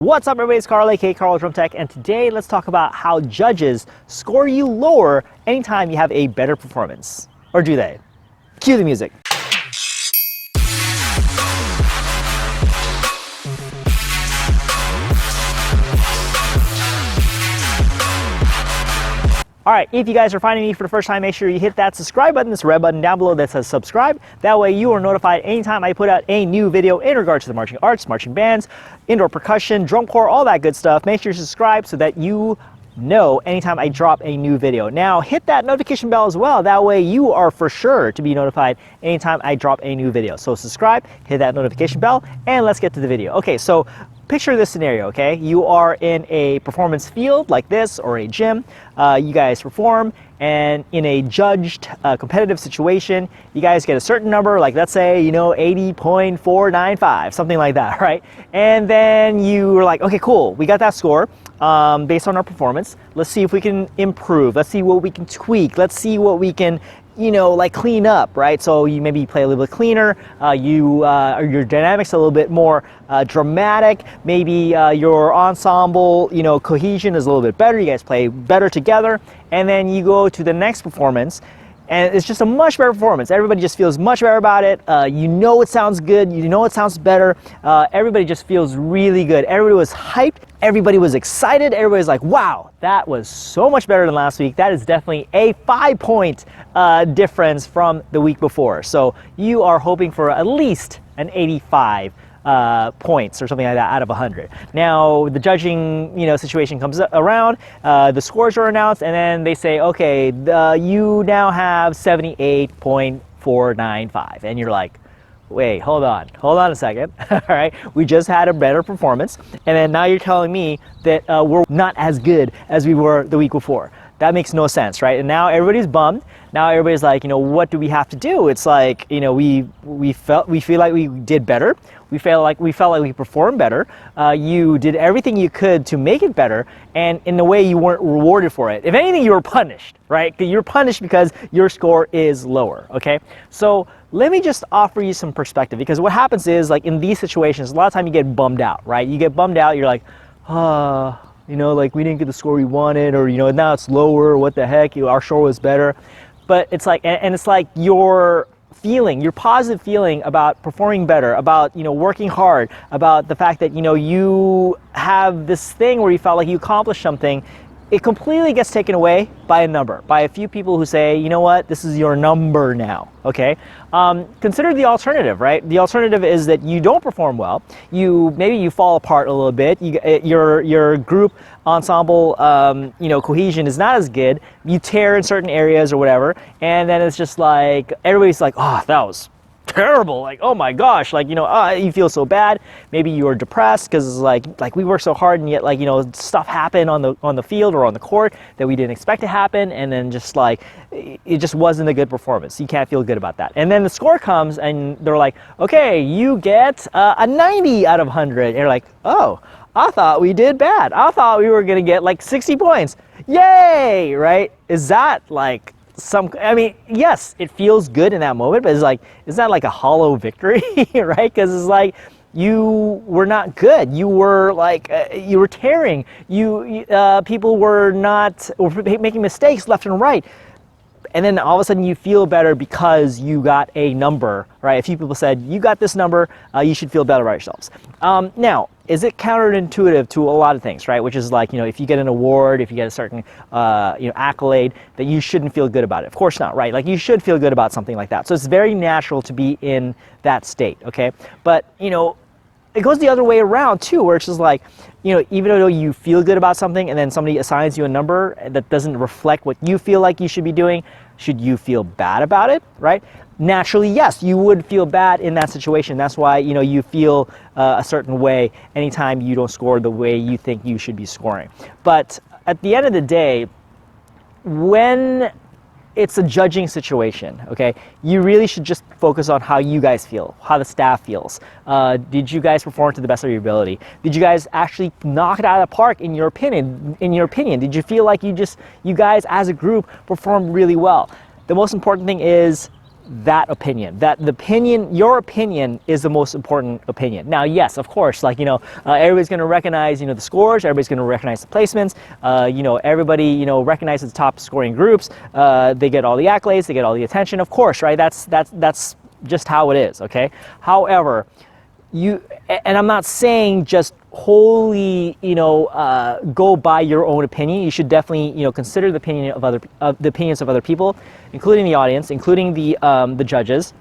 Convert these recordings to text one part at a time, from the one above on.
What's up everybody, it's Carl, aka Carl Drum Tech, and today let's talk about how judges score you lower anytime you have a better performance. Or do they? Cue the music. Alright, if you guys are finding me for the first time, make sure you hit that subscribe button, this red button down below that says subscribe. That way you are notified anytime I put out a new video in regards to the marching arts, marching bands, indoor percussion, drum corps, all that good stuff. Make sure you subscribe so that you know anytime I drop a new video. Now hit that notification bell as well. That way you are for sure to be notified anytime I drop a new video. So subscribe, hit that notification bell, and let's get to the video. Okay, so picture this scenario, okay? You are in a performance field like this or a gym. You guys perform, and in a judged competitive situation, you guys get a certain number, like let's say, 80.495, something like that, right? And then you're like, okay, cool, we got that score based on our performance. Let's see if we can improve. Let's see what we can tweak. Let's see what we can like clean up, right? So you maybe play a little bit cleaner, your dynamics a little bit more dramatic, maybe your ensemble, cohesion is a little bit better, you guys play better together, and then you go to the next performance, and it's just a much better performance. Everybody just feels much better about it. It sounds good, it sounds better. Everybody just feels really good. Everybody was hyped, everybody was excited, everybody's like, wow, that was so much better than last week. That is definitely a 5-point difference from the week before. So you are hoping for at least an 85 points or something like that out of 100. Now the judging situation comes around, the scores are announced, and then they say, okay, you now have 78.495, and you're like, wait, hold on a second. All right, we just had a better performance, and then now you're telling me that we're not as good as we were the week before. That makes no sense, right? And now everybody's bummed. Now everybody's like, what do we have to do? It's like, we feel like we did better. We felt like we performed better. You did everything you could to make it better, and in a way you weren't rewarded for it. If anything, you were punished, right? You're punished because your score is lower, okay? So let me just offer you some perspective, because what happens is, like in these situations, a lot of time you get bummed out, right? You get bummed out, you're like, like we didn't get the score we wanted, or now it's lower, what the heck, our score was better. But it's like, and it's like your positive feeling about performing better, about working hard, about the fact that you have this thing where you felt like you accomplished something, it completely gets taken away by a number, by a few people who say, you know what, this is your number now, okay? Consider the alternative, right? The alternative is that you don't perform well, maybe you fall apart a little bit, your group ensemble, cohesion is not as good, you tear in certain areas or whatever, and then it's just like, everybody's like, oh, that was terrible, like, oh my gosh, like, you feel so bad. Maybe you are depressed because it's like we worked so hard, and yet, like, stuff happened on the field or on the court that we didn't expect to happen, and then just like it just wasn't a good performance. You can't feel good about that. And then the score comes, and they're like, okay, you get a 90 out of 100, and you're like, oh, I thought we did bad. I thought we were gonna get like 60 points. Yay, right? Is that like yes, it feels good in that moment, but it's not like a hollow victory, right? Because it's like you were not good. You were like you were tearing. People were making mistakes left and right. And then all of a sudden you feel better because you got a number, right? A few people said, you got this number, you should feel better about yourselves. Now, is it counterintuitive to a lot of things, right? Which is like, if you get an award, if you get a certain, accolade, that you shouldn't feel good about it. Of course not, right? Like you should feel good about something like that. So it's very natural to be in that state, okay? But, it goes the other way around too, where it's just like, even though you feel good about something and then somebody assigns you a number that doesn't reflect what you feel like you should be doing, should you feel bad about it, right? Naturally, yes, you would feel bad in that situation. That's why, you feel a certain way anytime you don't score the way you think you should be scoring. But at the end of the day, when it's a judging situation, okay, you really should just focus on how you guys feel, how the staff feels. Did you guys perform to the best of your ability? Did you guys actually knock it out of the park in your opinion? Did you feel like you guys as a group performed really well? The most important thing is that opinion, that the opinion, your opinion is the most important opinion. Now, yes, of course, like, everybody's going to recognize, the scores, everybody's going to recognize the placements, everybody, recognizes the top scoring groups, they get all the accolades, they get all the attention, of course, right? That's just how it is, okay? However, and I'm not saying just wholly, go by your own opinion. You should definitely, consider the opinion of the opinions of other people, including the audience, including the judges,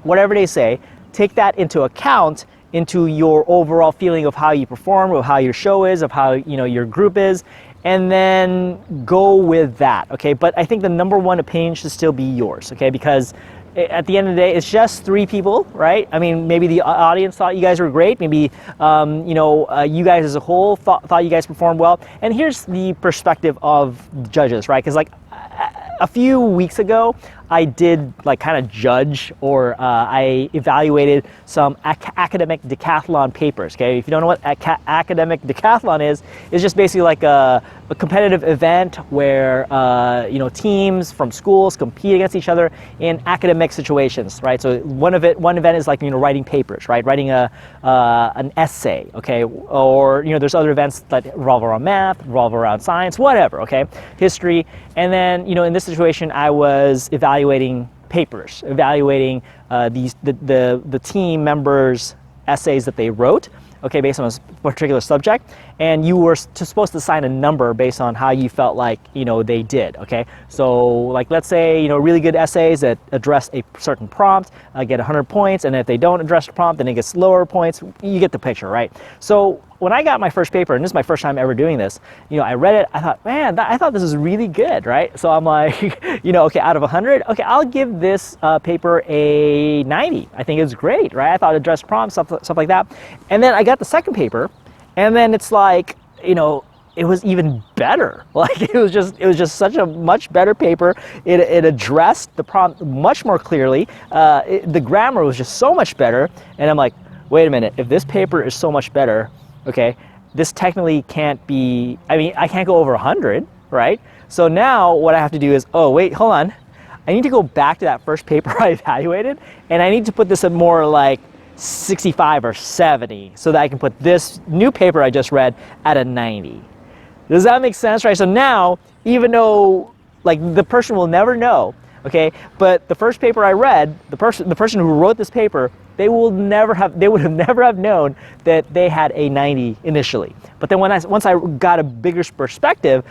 whatever they say. Take that into account into your overall feeling of how you perform, of how your show is, of how your group is, and then go with that. Okay, but I think the number one opinion should still be yours. Okay, because at the end of the day, it's just 3 people, right? I mean, maybe the audience thought you guys were great. Maybe, you guys as a whole thought you guys performed well. And here's the perspective of the judges, right? Because like a few weeks ago, I did like kind of judge, or I evaluated some academic decathlon papers. Okay, if you don't know what academic decathlon is, it's just basically like a competitive event where teams from schools compete against each other in academic situations, right? So one event is like writing papers, right? Writing an essay, okay? Or there's other events that revolve around math, revolve around science, whatever, okay? History, and then in this situation, I was evaluating papers, evaluating the team members' essays that they wrote, okay, based on a particular subject, and you were supposed to assign a number based on how you felt like they did. Okay, so like let's say really good essays that address a certain prompt get 100 points, and if they don't address the prompt, then it gets lower points. You get the picture, right? So when I got my first paper, and this is my first time ever doing this, I read it, I thought, man, I thought this was really good, right? So I'm like, okay, out of 100, okay, I'll give this paper a 90. I think it's great, right? I thought it addressed prompts, stuff like that. And then I got the second paper, and then it's like, it was even better. Like it was just such a much better paper. It addressed the prompt much more clearly. The grammar was just so much better. And I'm like, wait a minute, if this paper is so much better, okay, this technically can't be, I can't go over 100, right? So now what I have to do is, oh wait, hold on. I need to go back to that first paper I evaluated, and I need to put this at more like 65 or 70 so that I can put this new paper I just read at a 90. Does that make sense, right? So now, even though like the person will never know, okay, but the first paper I read, the person who wrote this paper, they would never have known that they had a 90 initially. But then once I got a bigger perspective,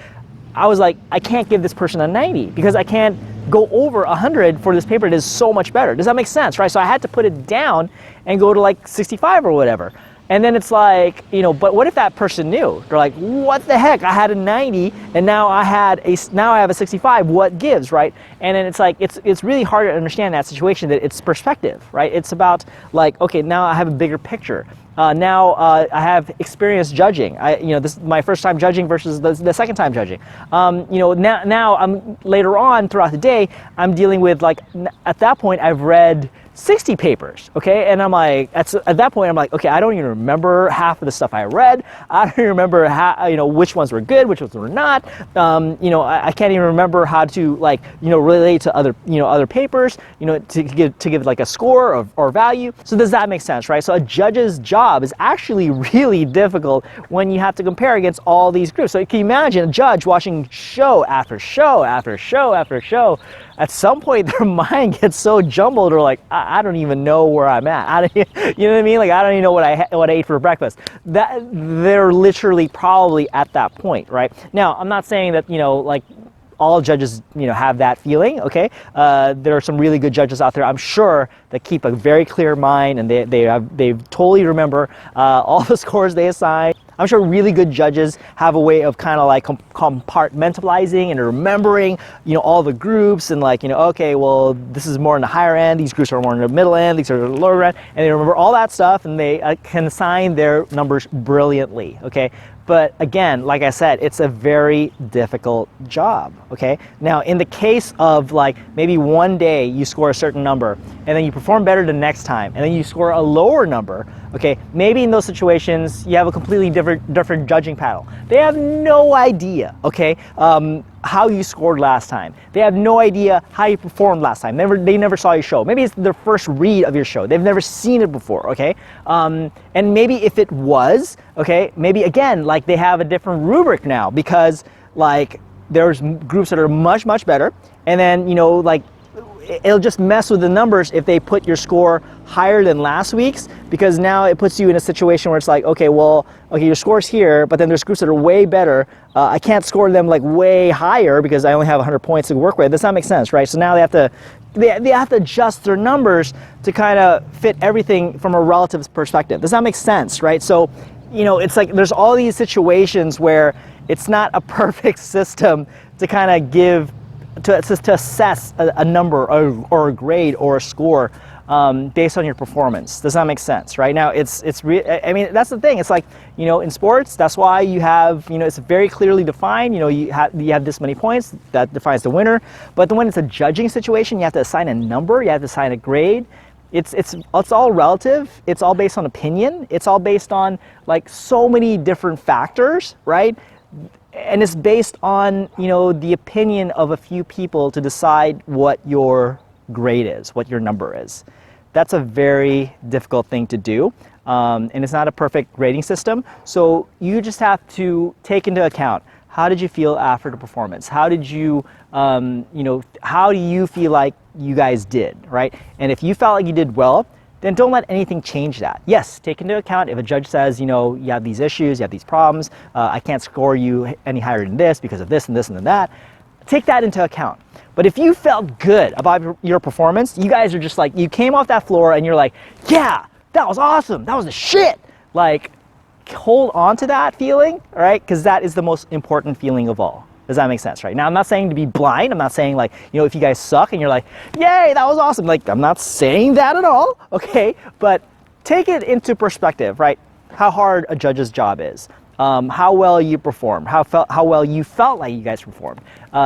I was like, I can't give this person a 90 because I can't go over 100 for this paper. It is so much better. Does that make sense, right? So I had to put it down and go to like 65 or whatever. And then it's like, but what if that person knew? They're like, what the heck? I had a 90 and now I have a 65. What gives, right? And then it's like, it's really hard to understand that situation, that it's perspective, right? It's about like, okay, now I have a bigger picture. Now I have experience judging. This is my first time judging versus the second time judging. Now I'm later on throughout the day, I'm dealing with like, at that point I've read 60 papers, okay? And I'm like, at that point, I'm like, okay, I don't even remember half of the stuff I read. I don't even remember how, which ones were good, which ones were not. I can't even remember how to like, relate to other papers, to give like a score or value. So does that make sense, right? So a judge's job is actually really difficult when you have to compare against all these groups. So can you imagine a judge watching show after show after show after show? At some point, their mind gets so jumbled, or like, I don't even know where I'm at. You know what I mean? Like, I don't even know what I ate for breakfast. That they're literally probably at that point, right? Now, I'm not saying that like all judges have that feeling. Okay, there are some really good judges out there, I'm sure, that keep a very clear mind, and they totally remember all the scores they assign. I'm sure really good judges have a way of kind of like compartmentalizing and remembering, all the groups, and like, okay, well, this is more in the higher end, these groups are more in the middle end, these are the lower end, and they remember all that stuff, and they can assign their numbers brilliantly, okay? But again, like I said, it's a very difficult job, okay? Now, in the case of like maybe one day you score a certain number and then you perform better the next time and then you score a lower number, okay? Maybe in those situations you have a completely different judging panel. They have no idea, okay? how you scored last time. They have no idea how you performed last time. They never saw your show. Maybe it's their first read of your show. They've never seen it before, okay? And maybe if it was, okay, maybe again, like they have a different rubric now because like there's groups that are much, much better. And then, you know, like it'll just mess with the numbers if they put your score higher than last week's, because now it puts you in a situation where it's like, okay, well, okay, your score's here, but then there's groups that are way better. I can't score them like way higher because I only have 100 points to work with. Does that make sense, right? So now they have to adjust their numbers to kind of fit everything from a relative perspective. Does that make sense, right? So, you know, it's like there's all these situations where it's not a perfect system to kind of give to assess a number or a grade or a score based on your performance. Does that make sense? Right now, I mean, that's the thing. It's like, you know, in sports, that's why you have, you know, it's very clearly defined. You know, you have this many points that defines the winner. But when it's a judging situation, you have to assign a number. You have to assign a grade. It's all relative. It's all based on opinion. It's all based on like so many different factors, right? And it's based on, you know, the opinion of a few people to decide what your grade is, what your number is. That's a very difficult thing to do, and it's not a perfect grading system. So you just have to take into account, how did you feel after the performance? How did you, you know, how do you feel like you guys did, right? And if you felt like you did well, then don't let anything change that. Yes, take into account if a judge says, you know, you have these issues, you have these problems, I can't score you any higher than this because of this and this and that. Take that into account. But if you felt good about your performance, you guys are just like, you came off that floor and you're like, yeah, that was awesome, that was the shit. Like, hold on to that feeling, all right? Because that is the most important feeling of all. Does that make sense, right? Now, I'm not saying to be blind. I'm not saying like, you know, if you guys suck and you're like, yay, that was awesome. Like, I'm not saying that at all, okay? But take it into perspective, right? How hard a judge's job is, how well you performed, how well you felt like you guys performed.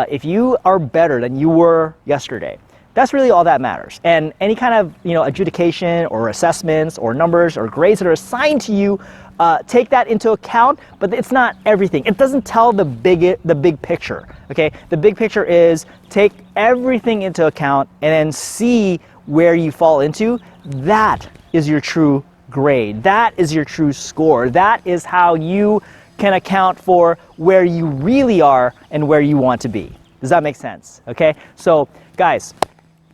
If you are better than you were yesterday, that's really all that matters. And any kind of, you know, adjudication or assessments or numbers or grades that are assigned to you, take that into account, but it's not everything. It doesn't tell the big picture, okay? The big picture is take everything into account and then see where you fall into. That is your true grade. That is your true score. That is how you can account for where you really are and where you want to be. Does that make sense? Okay? So, guys,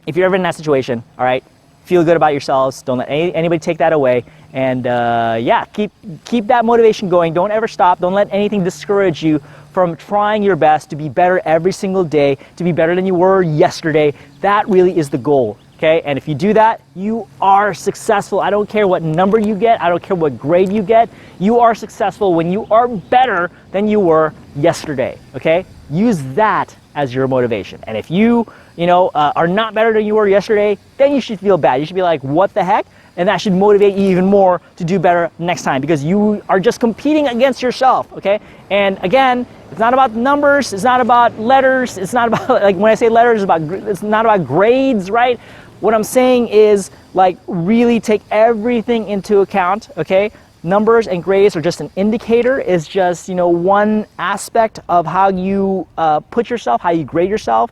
if you're ever in that situation, all right, feel good about yourselves. Don't let anybody take that away. And yeah, keep that motivation going. Don't ever stop. Don't let anything discourage you from trying your best to be better every single day, to be better than you were yesterday. That really is the goal, okay? And if you do that, you are successful. I don't care what number you get. I don't care what grade you get. You are successful when you are better than you were yesterday, okay? Use that as your motivation. And if you are not better than you were yesterday, then you should feel bad. You should be like, what the heck? And that should motivate you even more to do better next time, because you are just competing against yourself, okay? And again, it's not about numbers, it's not about letters, it's not about, like when I say letters, it's not about grades, right? What I'm saying is, like, really take everything into account, okay? Numbers and grades are just an indicator, is just, one aspect of how you put yourself, how you grade yourself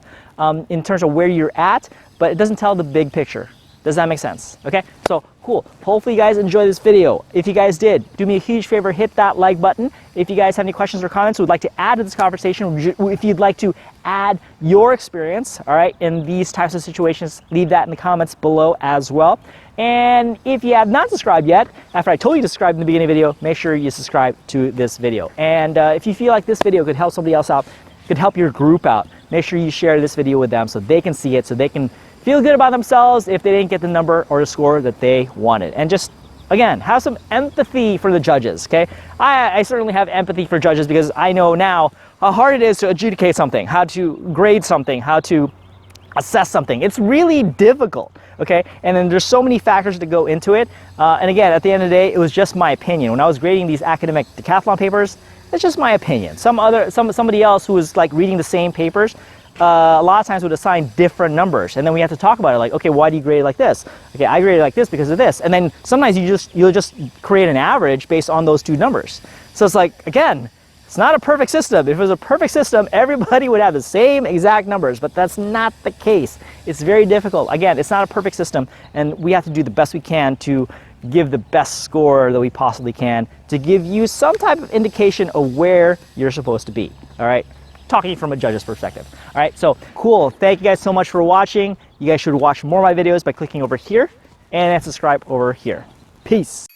in terms of where you're at, but it doesn't tell the big picture. Does that make sense? Okay, so cool. Hopefully you guys enjoyed this video. If you guys did, do me a huge favor, hit that like button. If you guys have any questions or comments would like to add to this conversation, if you'd like to add your experience, all right, in these types of situations, leave that in the comments below as well. And if you have not subscribed yet, after I told you to subscribe in the beginning of the video, make sure you subscribe to this video. And if you feel like this video could help somebody else out, could help your group out, make sure you share this video with them so they can see it, so they can feel good about themselves if they didn't get the number or the score that they wanted. And just, again, have some empathy for the judges, okay? I certainly have empathy for judges because I know now how hard it is to adjudicate something, how to grade something, how to assess something. It's really difficult, okay? And then there's so many factors that go into it. And again, at the end of the day, it was just my opinion. When I was grading these academic decathlon papers, it's just my opinion. Somebody else who was like reading the same papers, a lot of times would assign different numbers, and then we have to talk about it, like, okay, why do you grade it like this? Okay, I graded it like this because of this. And then sometimes you'll just create an average based on those two numbers. So it's like, again, It's not a perfect system. If it was a perfect system, everybody would have the same exact numbers, but that's not the case. It's very difficult. Again, it's not a perfect system, and we have to do the best we can to give the best score that we possibly can to give you some type of indication of where you're supposed to be. All right, talking from a judge's perspective. All right, so cool. Thank you guys so much for watching. You guys should watch more of my videos by clicking over here and subscribe over here. Peace.